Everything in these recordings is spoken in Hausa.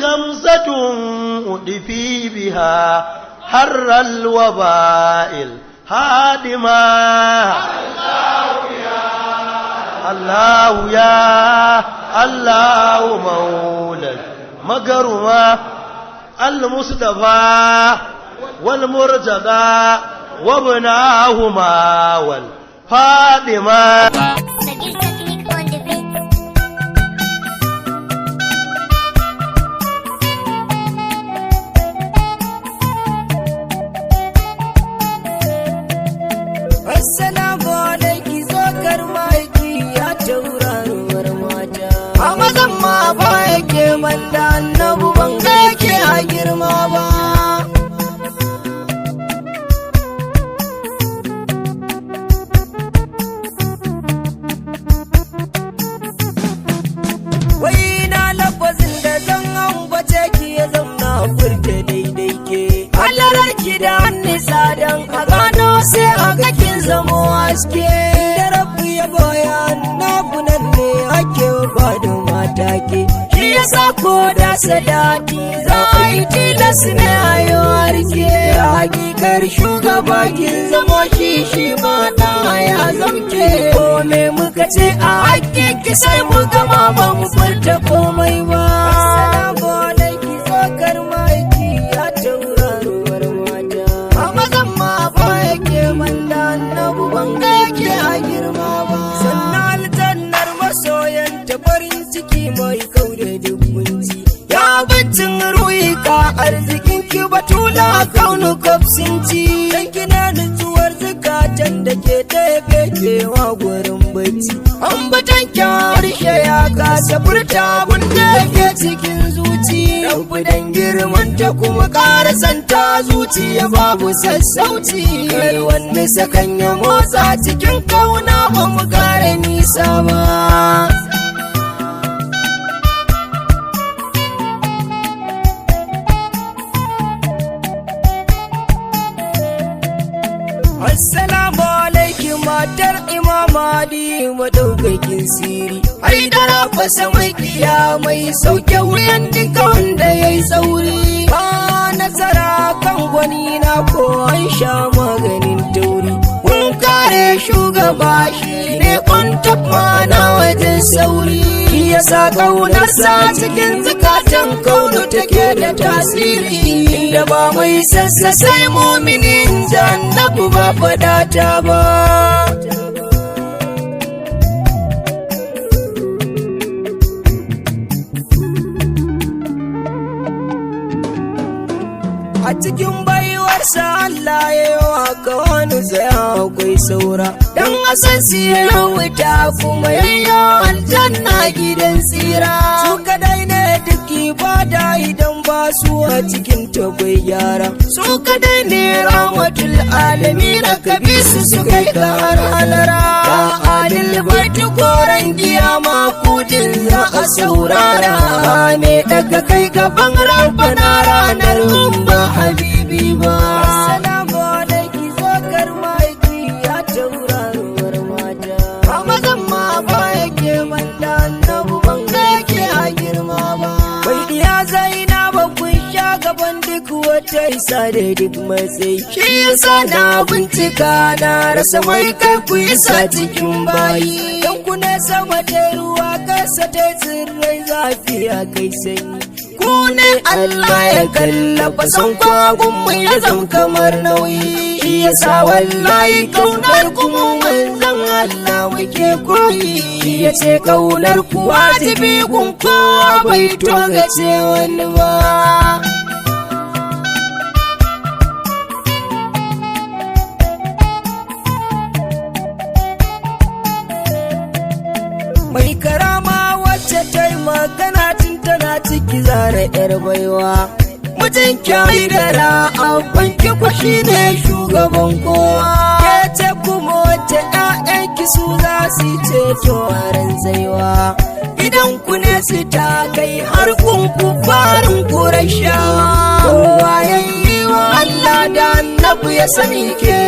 غمزة أدفي بها حر الوباء الهادمة الله يا الله مولى مقرمة المصطفى والمرتضى وابناهما والفاطمة. Assalamu alaikum zokar maiki ya tauraruwar mata. A mazan ma ba yake manda annabu ban ga yake a girma ba. Wai na lafazin da zan ambace ki ya zamna furta daidai ke. Halarar ki da nisa don a gano sai a kakin zamo haske. Da rabu ya goya annabu nan ne ake ba da mata ke. Shi ya sa ko da sadaki za a yi tilas ne a yi harke. Hakikar shugaba kin zamo shi ma ɗan ya zamke. Ko me muka ce a hakkin ki sai mu gama ba mu furta komai ba. Assalamu alaikum zokar maiki ya tauraruwar mata. A mazan ma ba yake manda annabu ban ga yake a girma ba. Sannan aljannar masoyanta farin ciki mai kauda dubunci. Ya bancin ruika arzikin ki batula kaunu kafsinci. Dan kina nutsuwar zukatan da ke tafe kewa gurin bacci. Ambatan harshe ya kasa furta abun da ke cikin zuci. Rabu dan girmanta kuma ƙara santa zuciya babu sassauci. Kar wani sakan ya motsa cikin kauna ba mu ƙara nisa ba. Assalamu alaikum matar Imam Ali madaukakin siri. Ai dara fasa makiya mai sauke wuyan duka wanda yayi sauri. Ba nasara kan gwani na ko an sha maganin tauri. Kun kare shugaba shi ne kwantar mana wajen sauri. Yasa ƙaunarsa cikin zukatan kaunu take da tasiri. Inda ba mai sassa sai muminin jannabu ba fadata ba. A cikin baiwarsa Allah ya yi wa kawani tsaya akwai saura. Dan asan siya wuta kuma yayyo aljanna gidan tsira. Su kadai ne duk ibada idan ba su a cikin takwai gyara. Su kadai ne rahmatul alamin kabi su kai ka har halara. Ba adil baiti koren kiyama kudin za a saurara. Ba me daga kai gaban rabbana ranar ba habibi ba. Assalamu alaikum zokar maiki ya tauraruwar mata. A mazan ma ba yake manda annabu ban ga yake a girma ba. Bai iya zaina ba kun sha gaban duk wata isa da duk matsayi. Shi yasa na bincika na rasa mai kai ku isa cikin bayi. Dan ku ne sama ta ruwa kasa ta tsirrai zafi a kai sanyi. Ku ne Allah ya kallafa son kwagun mu ya zam kamar nauyi. Shi yasa wallahi kaunar ku mu manzon Allah muke koyi. Shi yace kaunar ku wajibi kun kowa bai togace wani ba. Mai karama wacce ta yi magana tun tana ciki zara yar baiwa. Mutum kyai da ra'abban ki kwashi ne shugaban kowa. Ke ce kuma wacce ‘ya'yanki su za su ceto a rantsaiwa. Idan ku ne su ta kai har kun ku farin kurashawa. Kowa ya yi wa Allah da annabu ya sani ke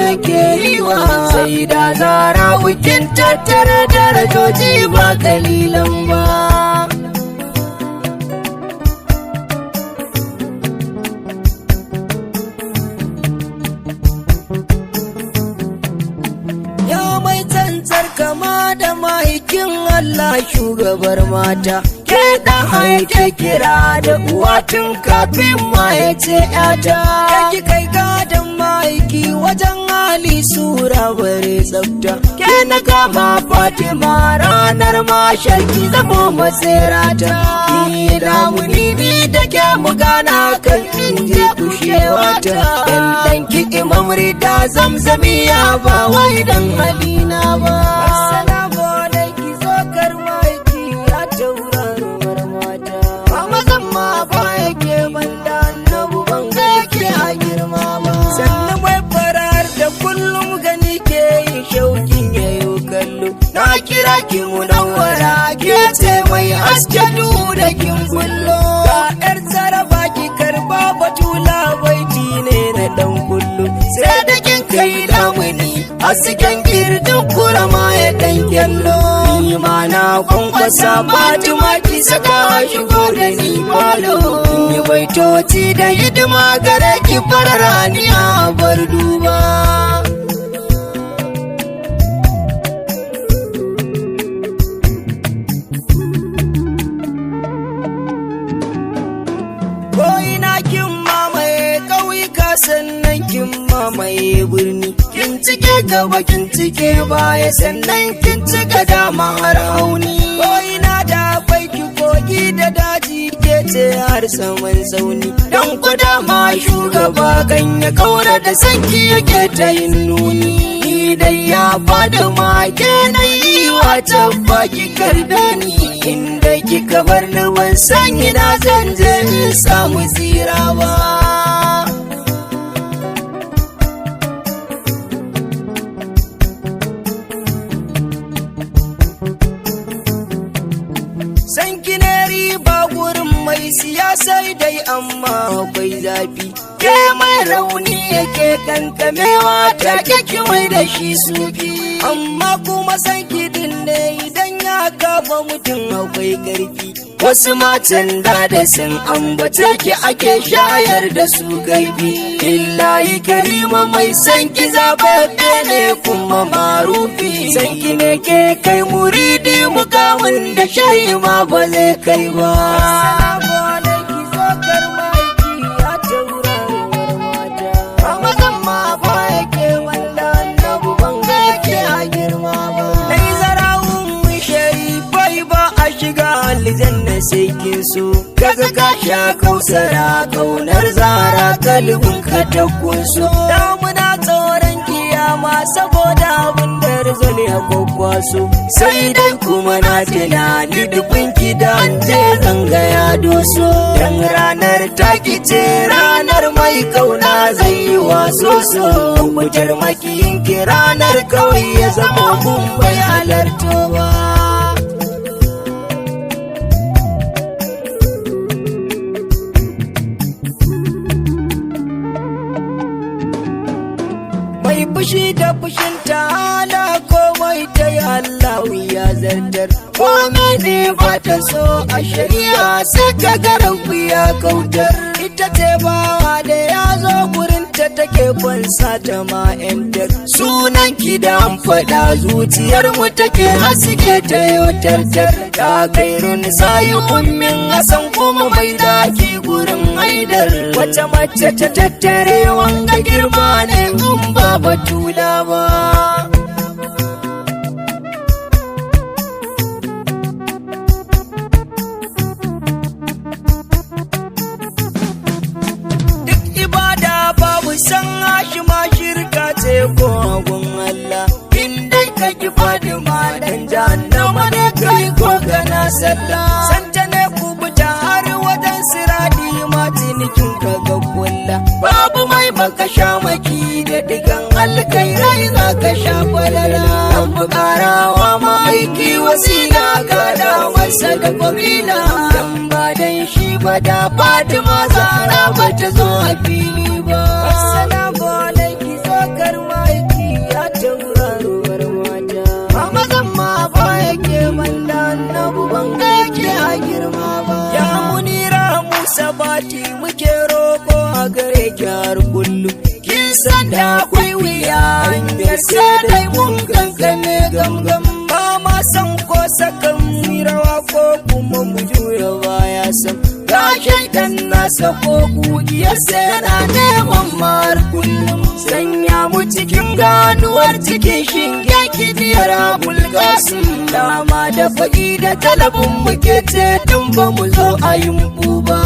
yi wa. Sai da zara wikin tattara darajoji ba kalilan ba. bayin Allah shugabar mata, ke dan haike kira da uwa tun kafin ma ya ce yata. Ki kai gadon maiki wajen hali sura bare tsafta, ke na kama Fatima ranar mashar ki zamo matsirata. Ki damuni ni da ke magana kan inji kushewata, dan danki Imam Rida Zamzamiya ba wai dan halina ba. Assalamu alaikum zokar maiki ya tauraruwar mata, amma zan ma ba yake banda annabu ban ga yake a girma ba. Sannan mai farar da kullum gani ke yi shaukin yayo kallo, na kira ki munawwara ke ce mai haske da kin kullo. Ga yar zaraba ki karba batula baiti ne na dan kullu, sai da kin kai lamuni hasken girdin kurama ya dan kyallo. Ni ma na kwankwasa Fatima ki saka shigo da ni malo, ni baitoci da hidima gare ki fararaniya bar duba. Sannan kin mamaye birni, kin cike gaba kin cike baya, sannan kin cika dama har hauni. Ko'ina da akwai ki kogi da daji ke ce har saman tsauni, don ku dama shugaba kan ya kaura da sanki yake ta yin nuni. Ni dai ya fada ma ke na yi wata baki karbe ni, inda kika bar ni ban san ina zan je in samu tsira ba. Siyasai dai amma akwai zafi, ke mai rauni yake kankamewa ta keke mai da shi sufi. Amma kuma san kidin ne idan ya kafa mutum akwai karfi. Wasu matan da sun ambata ki ake shayar da su gaibi. Illahi karima mai san ki zababbe ne kuma marufi. San ki ne ke kai muridi mukamin da shayi ma ba zai kai ba. Aljanna sai kin so, kaga ka sha kausara kaunar zara kalbin ka ta kunso. Damuna tsoron kiyama saboda abin da rizal ya kwakwaso, sai dai kuma na tunani dubin ki da an je zanga ya doso. Dan ranar taki ce ranar mai kauna zai yi waso so, mutar makiyin ki ranar kawai ya zama mun bai halarto ba. Fushi da fushin ta'ala komai ta yi Allah ya zartar, komai ne ba ta so a shari'a sai ka garabu ya kautar. Ita ce bawa da ya zo gurinta take kwansa ta ma'yantar, sunan ki da an faɗa zuciyar mu take haske ta yotartar. Ta kairun sayi ummin Hassan kuma mai daki gurin haidar, wata mace ta tattare wanga girma ne in ba batula ba. Duk ibada babu san hashima shirka ce ko agun Allah, in dai ka ki Fatima dan jahannama ne kai ko kana sallah. Santa ne kubuta har wajen siradi ma cinikin ka ga kulla, babu mai maka sha maki da digan alkairai za ka sha falala. An bukarawa ma'aiki wasila gada wasa da kabila, dan ba dan shi ba da Fatima Zahra ba ta zo a fili ba. Assalamu alaikum zokar ma'aiki ya tauraruwar mata, amma zan ma ba yake banda annabu ban ga yake a girma ba. Ya munira Musa bati muke roko a gare ki har kullum, kin san da akwai wuya hanyar sai dai mun kankane gamgam. ba ma san ko sakan rawa ko kuma mu juya baya sam ga shaidan nasa ko kugiyarsa yana neman mar kullum sanya mu cikin ganuwar cikin shinge kidiyar bulgasu dama da faɗi da talabin muke ce tun ba mu zo a yin buba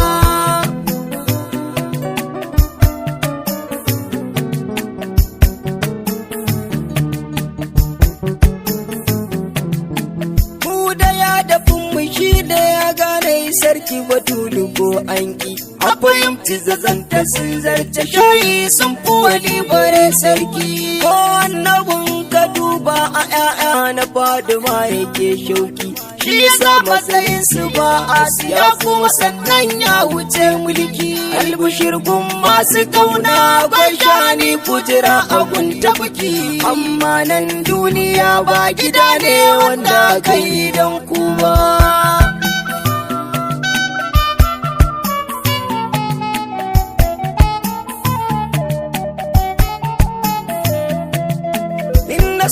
sarki batulu ko anki a fahimci zazanta sun zarce shayi sun fi wani bare sarki ko annabin ka duba a 'ya'ya na faduma yake shauki shi yasa matsayin su ba a siya kuma sannan ya wuce mulki albushir gun masu kauna bai shani kujira a gun tafki amma nan duniya ba gida ne wanda kai don ku ba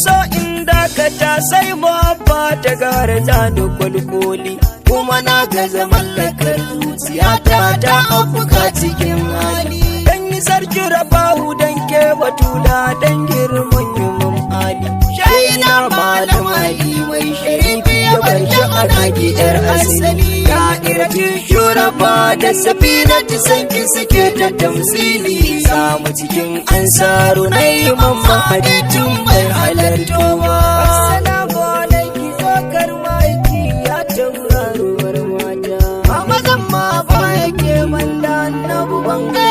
so inda ka ta sai babba ta gara ta da kwalkoli kuma na gaza mallakar zuciyata ta afuka cikin hali dan yi sarki rabahu dan ke batula dan girman yumman ali shaina malam ali mai sharifi ya bar shi a ragi yar asali ya irki shuraba da safina ta sanki suke ta tamsili samu cikin ansaru na yi mamma haditun bai halarto ba assalamu alaiki wakar maiki ya tauraruwar mata a mazan ma ba yake banda annabu banga